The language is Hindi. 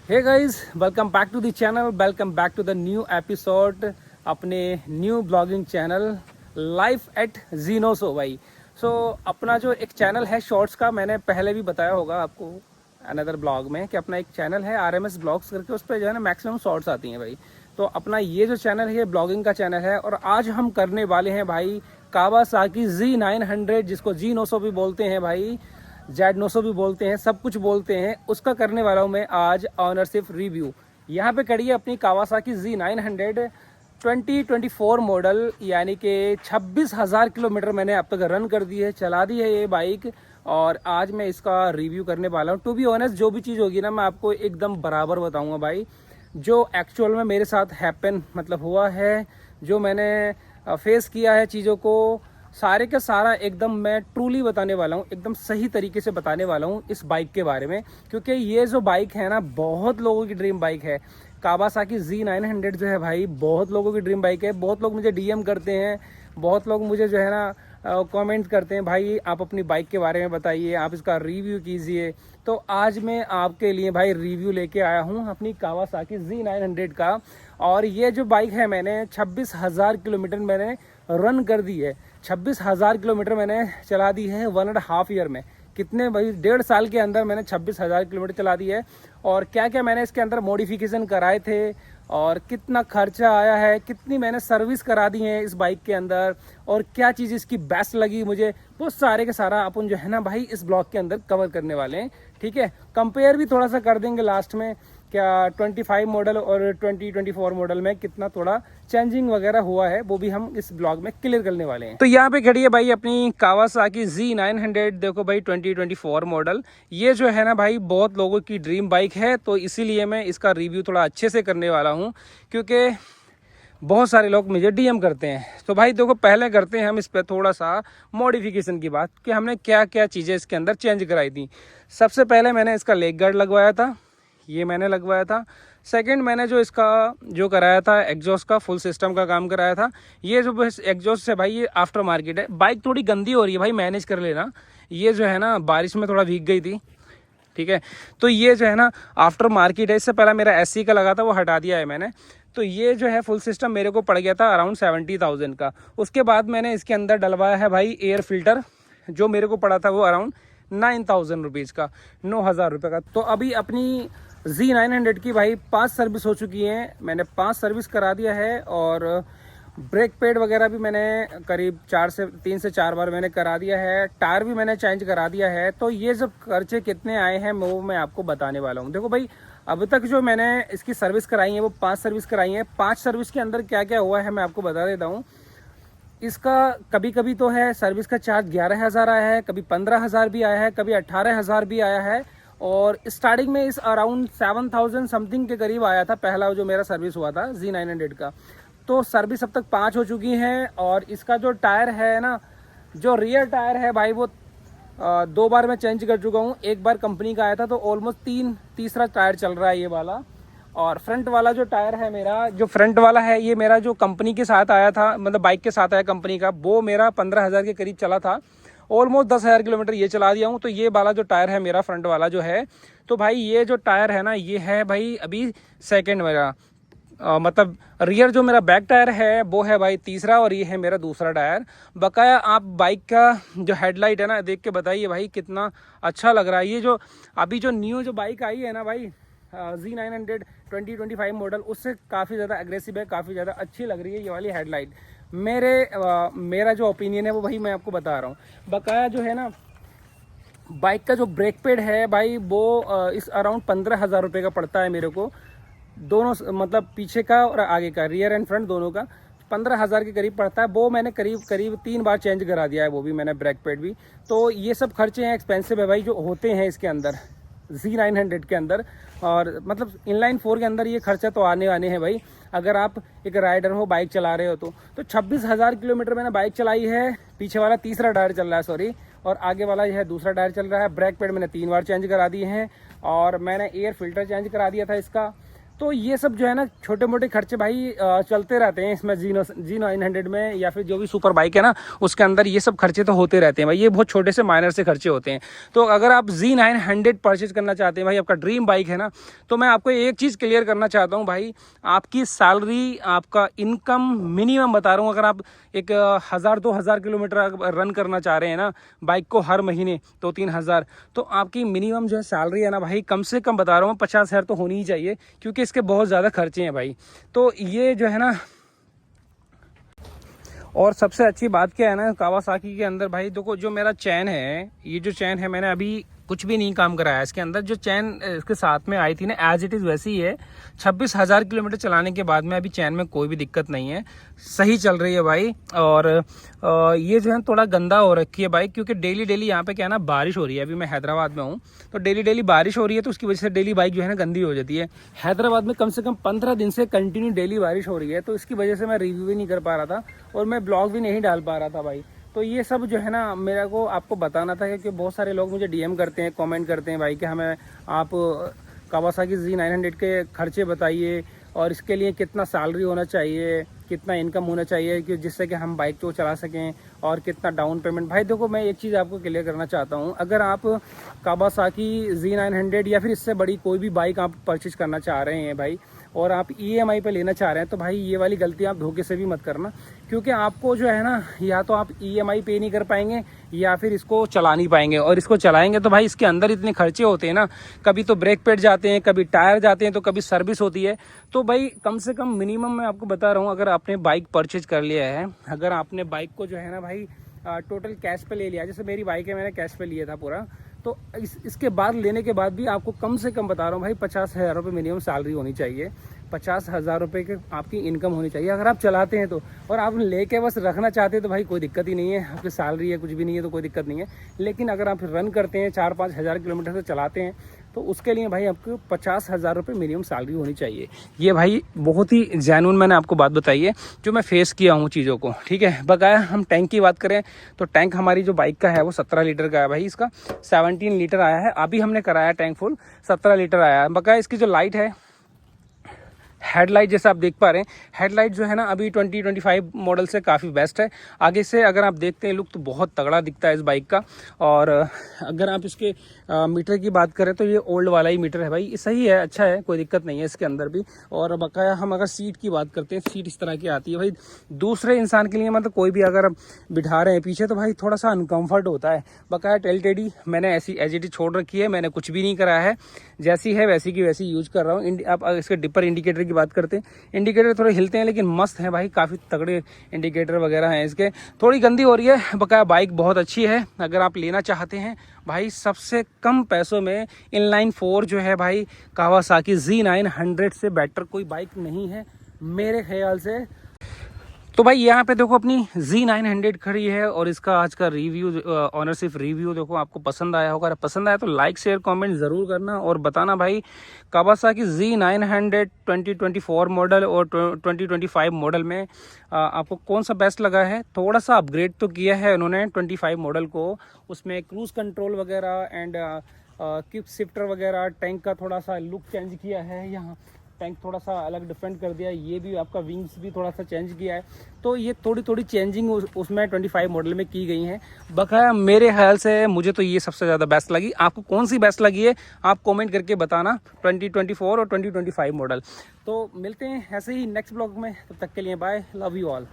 Hey guys, welcome back to the channel, welcome back to the new episode अपने new blogging channel life at जीनोसो भाई। अपना जो एक चैनल है शॉर्ट्स का, मैंने पहले भी बताया होगा आपको अनदर ब्लॉग में कि अपना एक चैनल है RMS ब्लॉग्स करके, उस पर जो है ना मैक्सिमम शॉर्ट्स आती हैं भाई। तो अपना ये जो चैनल है ये ब्लॉगिंग का चैनल है और आज हम करने वाले हैं भाई कावासाकी Z900, जिसको G900 भी बोलते हैं भाई, Z900 भी बोलते हैं, सब कुछ बोलते हैं, उसका करने वाला हूँ मैं आज ऑनरशिप रिव्यू। यहाँ पे खड़ी है अपनी कावासाकी Z900 2024 मॉडल, यानी कि 26,000 किलोमीटर मैंने अब तक रन कर दी है, चला दी है ये बाइक। और आज मैं इसका रिव्यू करने वाला हूँ। टू बी ऑनेस्ट, जो भी चीज़ होगी ना मैं आपको एकदम बराबर बताऊँगा भाई, जो एक्चुअल में मेरे साथ हैपन मतलब हुआ है, जो मैंने फेस किया है चीज़ों को, सारे का सारा एकदम मैं ट्रूली बताने वाला हूँ, एकदम सही तरीके से बताने वाला हूँ इस बाइक के बारे में। क्योंकि ये जो बाइक है ना, बहुत लोगों की ड्रीम बाइक है। कावासाकी Z900 जो है भाई, बहुत लोगों की ड्रीम बाइक है। बहुत लोग मुझे DM करते हैं, बहुत लोग मुझे जो है ना कमेंट करते हैं, भाई आप अपनी बाइक के बारे में बताइए, आप इसका रिव्यू कीजिए। तो आज मैं आपके लिए भाई रिव्यू लेके आया हूँ अपनी कावासाकी Z900 का। और ये जो बाइक है, मैंने 26,000 किलोमीटर मैंने रन कर दी है। 26,000 किलोमीटर मैंने चला दी है 1.5 ईयर में। कितने भाई, 1.5 साल के अंदर मैंने 26,000 किलोमीटर चला दी है। और क्या क्या मैंने इसके अंदर मॉडिफिकेशन कराए थे और कितना खर्चा आया है, कितनी मैंने सर्विस करा दी है इस बाइक के अंदर, और क्या चीज़ इसकी बेस्ट लगी मुझे, वो सारे के सारा अपन जो है ना भाई इस ब्लॉग के अंदर कवर करने वाले हैं। ठीक है, कंपेयर भी थोड़ा सा कर देंगे लास्ट में, क्या 25 मॉडल और 2024 मॉडल में कितना थोड़ा चेंजिंग वगैरह हुआ है, वो भी हम इस ब्लॉग में क्लियर करने वाले हैं। तो यहाँ पे खड़ी है भाई अपनी कावासाकी Z900, देखो भाई 2024 मॉडल। ये जो है ना भाई बहुत लोगों की ड्रीम बाइक है, तो इसीलिए मैं इसका रिव्यू थोड़ा अच्छे से करने वाला हूँ, क्योंकि बहुत सारे लोग मुझे DM करते हैं। तो भाई देखो, पहले करते हैं हम इस पर थोड़ा सा मॉडिफिकेशन की बात, कि हमने क्या क्या चीज़ें इसके अंदर चेंज कराई थी। सबसे पहले मैंने इसका लेग गार्ड लगवाया था, ये मैंने लगवाया था। सेकंड, मैंने जो इसका जो कराया था एग्जॉस्ट का फुल सिस्टम का काम कराया था। ये जो एग्जॉस्ट है भाई, ये आफ्टर मार्केट है। बाइक थोड़ी गंदी हो रही है भाई, मैनेज कर लेना। ये जो है ना बारिश में थोड़ा भीग गई थी, ठीक है। तो ये जो है ना आफ्टर मार्केट है। इससे पहला मेरा SC का लगा था, वो हटा दिया है मैंने। तो ये जो है फुल सिस्टम मेरे को पड़ गया था अराउंड 70,000 का। उसके बाद मैंने इसके अंदर डलवाया है भाई एयर फिल्टर, जो मेरे को पड़ा था वो अराउंड 9,000 रुपीज़ का, 9,000 रुपये का। तो अभी अपनी Z900 की भाई 5 सर्विस हो चुकी हैं, मैंने 5 सर्विस करा दिया है। और ब्रेक पैड वगैरह भी मैंने करीब 3 से 4 बार मैंने करा दिया है। टायर भी मैंने चेंज करा दिया है। तो ये सब खर्चे कितने आए हैं वो मैं आपको बताने वाला हूँ। देखो भाई, अब तक जो मैंने इसकी सर्विस कराई है वो 5 सर्विस कराई है। 5 सर्विस के अंदर क्या क्या हुआ है मैं आपको बता देता हूँ। इसका कभी कभी तो है सर्विस का चार्ज 11,000 आया है, कभी 15,000 भी आया है, कभी 18,000 भी आया है। और स्टार्टिंग में इस अराउंड 7,000 समथिंग के करीब आया था पहला जो मेरा सर्विस हुआ था Z900 का। तो सर्विस अब तक 5 हो चुकी हैं। और इसका जो टायर है ना, जो रियर टायर है भाई, वो 2 बार मैं चेंज कर चुका हूँ। एक बार कंपनी का आया था, तो ऑलमोस्ट तीसरा टायर चल रहा है ये वाला। और फ्रंट वाला जो टायर है मेरा, जो फ्रंट वाला है, ये मेरा जो कंपनी के साथ आया था, मतलब बाइक के साथ आया कंपनी का, वो मेरा 15,000 के करीब चला था। ऑलमोस्ट 10,000 किलोमीटर ये चला दिया हूँ। तो ये वाला जो टायर है मेरा फ्रंट वाला जो है, तो भाई ये जो टायर है ना, ये है भाई अभी सेकंड मेरा, मतलब रियर जो मेरा बैक टायर है वो है भाई तीसरा, और ये है मेरा दूसरा टायर। बकाया आप बाइक का जो हेडलाइट है ना, देख के बताइए भाई कितना अच्छा लग रहा है। ये जो अभी जो न्यू जो बाइक आई है ना भाई, Z900 2025 मॉडल, उससे काफ़ी ज़्यादा एग्रेसिव है, काफ़ी ज़्यादा अच्छी लग रही है ये वाली हेडलाइट। मेरा जो ओपिनियन है वो भाई मैं आपको बता रहा हूँ। बकाया जो है ना बाइक का जो ब्रेक पैड है भाई, वो इस अराउंड 15,000 रुपये का पड़ता है मेरे को, दोनों मतलब पीछे का और आगे का, रियर एंड फ्रंट दोनों का 15,000 के करीब पड़ता है। वो मैंने करीब 3 बार चेंज करा दिया है, वो भी मैंने ब्रेक पैड भी। तो ये सब खर्चे हैं, एक्सपेंसिव है भाई, जो होते हैं इसके अंदर Z900 के अंदर। और मतलब इनलाइन 4 के अंदर ये खर्चा तो आने हैं भाई, अगर आप एक राइडर हो, बाइक चला रहे हो तो 26,000 किलोमीटर मैंने बाइक चलाई है। पीछे वाला तीसरा टायर चल रहा है, सॉरी, और आगे वाला यह दूसरा टायर चल रहा है। ब्रेक पैड मैंने 3 बार चेंज करा दिए हैं। और मैंने एयर फिल्टर चेंज करा दिया था इसका। तो ये सब जो है ना छोटे मोटे खर्चे भाई चलते रहते हैं इसमें Z900 में, या फिर जो भी सुपर बाइक है ना उसके अंदर ये सब खर्चे तो होते रहते हैं भाई। ये बहुत छोटे से माइनर से खर्चे होते हैं। तो अगर आप Z900 परचेज करना चाहते हैं भाई, आपका ड्रीम बाइक है ना, तो मैं आपको एक चीज़ क्लियर करना चाहता हूँ भाई, आपकी सैलरी, आपका इनकम मिनिमम बता रहा हूँ, अगर आप एक 1000-2000 किलोमीटर रन करना चाह रहे हैं ना बाइक को हर महीने 2-3 हज़ार, तो आपकी मिनिमम जो है सैलरी है ना भाई, कम से कम बता रहा हूँ 50,000 तो होनी ही चाहिए, क्योंकि इसके बहुत ज़्यादा खर्चे हैं भाई। तो ये जो है ना, और सबसे अच्छी बात क्या है ना कावासाकी के अंदर भाई, देखो जो मेरा चैन है, ये जो चैन है मैंने अभी कुछ भी नहीं काम कराया इसके अंदर। जो चैन इसके साथ में आई थी ना एज इट इज़ वैसी ही है। 26,000 किलोमीटर चलाने के बाद में अभी चैन में कोई भी दिक्कत नहीं है, सही चल रही है भाई। और ये जो है थोड़ा गंदा हो रखी है बाइक, क्योंकि डेली डेली यहाँ पे क्या है ना बारिश हो रही है। अभी मैं हैदराबाद में हूँ तो डेली डेली बारिश हो रही है, तो उसकी वजह से डेली बाइक जो है ना गंदी हो जाती है। हैदराबाद में कम से कम 15 दिन से कंटिन्यू डेली बारिश हो रही है, तो इसकी वजह से मैं रिव्यू भी नहीं कर पा रहा था और मैं ब्लॉग भी नहीं डाल पा रहा था भाई। तो ये सब जो है ना मेरे को आपको बताना था, क्योंकि बहुत सारे लोग मुझे डीएम करते हैं, कमेंट करते हैं भाई कि हमें आप कावासाकी Z900 के खर्चे बताइए और इसके लिए कितना सैलरी होना चाहिए, कितना इनकम होना चाहिए कि जिससे कि हम बाइक को चला सकें, और कितना डाउन पेमेंट। भाई देखो मैं एक चीज़ आपको क्लियर करना चाहता हूँ, अगर आप कावासाकी Z900 या फिर इससे बड़ी कोई भी बाइक आप परचेज करना चाह रहे हैं भाई, और आप EMI पे लेना चाह रहे हैं, तो भाई ये वाली गलती आप धोखे से भी मत करना, क्योंकि आपको जो है ना या तो आप EMI पे नहीं कर पाएंगे या फिर इसको चला नहीं पाएंगे। और इसको चलाएंगे तो भाई इसके अंदर इतने खर्चे होते हैं ना, कभी तो ब्रेक पैड जाते हैं, कभी टायर जाते हैं, तो कभी सर्विस होती है। तो भाई कम से कम मिनिमम मैं आपको बता रहा हूँ, अगर आपने बाइक परचेज कर लिया है, अगर आपने बाइक को जो है ना भाई टोटल कैश पे ले लिया, जैसे मेरी बाइक है मैंने कैश पे लिया था पूरा, तो इसके बाद लेने के बाद भी आपको कम से कम बता रहा हूँ भाई 50,000 रुपये मिनिमम सैलरी होनी चाहिए, 50,000 रुपये की आपकी इनकम होनी चाहिए अगर आप चलाते हैं तो। और आप लेके बस रखना चाहते हैं तो भाई कोई दिक्कत ही नहीं है, आपकी सैलरी है कुछ भी नहीं है तो कोई दिक्कत नहीं है। लेकिन अगर आप रन करते हैं 4-5 हज़ार किलोमीटर से चलाते हैं, तो उसके लिए भाई आपको 50,000 रुपये मिनिमम सैलरी होनी चाहिए। ये भाई बहुत ही जेन्युइन मैंने आपको बात बताई है, जो मैं फेस किया हूँ चीज़ों को, ठीक है। बकाया हम टैंक की बात करें तो टैंक हमारी जो बाइक का है वो 17 लीटर का है भाई, इसका 17 लीटर आया है। अभी हमने कराया टैंक फुल, 17 लीटर आया है। बकाया इसकी जो लाइट है, हेडलाइट जैसे आप देख पा रहे हैं, हेडलाइट जो है ना अभी 2025 मॉडल से काफ़ी बेस्ट है। आगे से अगर आप देखते हैं लुक तो बहुत तगड़ा दिखता है इस बाइक का। और अगर आप इसके मीटर की बात करें तो ये ओल्ड वाला ही मीटर है भाई, ये सही है, अच्छा है, कोई दिक्कत नहीं है इसके अंदर भी। और बकाया हम अगर सीट की बात करते हैं, सीट इस तरह की आती है भाई, दूसरे इंसान के लिए मतलब कोई भी अगर बिठा रहे हैं पीछे तो भाई थोड़ा सा अनकम्फर्ट होता है। बकाया टेल टेडी मैंने ऐसी एज इट इज छोड़ रखी है, मैंने कुछ भी नहीं कराया है, जैसी है वैसी की वैसी यूज कर रहा हूँ। आप इसके डिपर इंडिकेटर की बात करते हैं, इंडिकेटर थोड़े हिलते हैं लेकिन मस्त है भाई, काफ़ी तगड़े इंडिकेटर वगैरह हैं इसके। थोड़ी गंदी हो रही है, बकाया बाइक बहुत अच्छी है। अगर आप लेना चाहते हैं भाई सबसे कम पैसों में इनलाइन 4 जो है भाई कावासाकी Z900 से बेटर कोई बाइक नहीं है मेरे ख्याल से। तो भाई यहाँ पे देखो अपनी Z900 खड़ी है और इसका आज का रिव्यू, ऑनरशिप रिव्यू देखो आपको पसंद आया होगा। पसंद आया तो लाइक शेयर कमेंट ज़रूर करना और बताना भाई कावासाकी Z900 2024 मॉडल और 2025 मॉडल में आपको कौन सा बेस्ट लगा है। थोड़ा सा अपग्रेड तो किया है उन्होंने 25 मॉडल को, उसमें क्रूज़ कंट्रोल वगैरह एंड किक शिफ्टर वगैरह, टैंक का थोड़ा सा लुक चेंज किया है, यहाँ टैंक थोड़ा सा अलग डिफरेंट कर दिया है, ये भी आपका विंग्स भी थोड़ा सा चेंज किया है। तो ये थोड़ी थोड़ी चेंजिंग उसमें 25 मॉडल में की गई हैं। बकाया मेरे ख्याल से मुझे तो ये सबसे ज़्यादा बेस्ट लगी। आपको कौन सी बेस्ट लगी है आप कमेंट करके बताना, 2024 और 2025 मॉडल। तो मिलते हैं ऐसे ही नेक्स्ट ब्लॉग में, तब तक के लिए बाय, लव यू ऑल।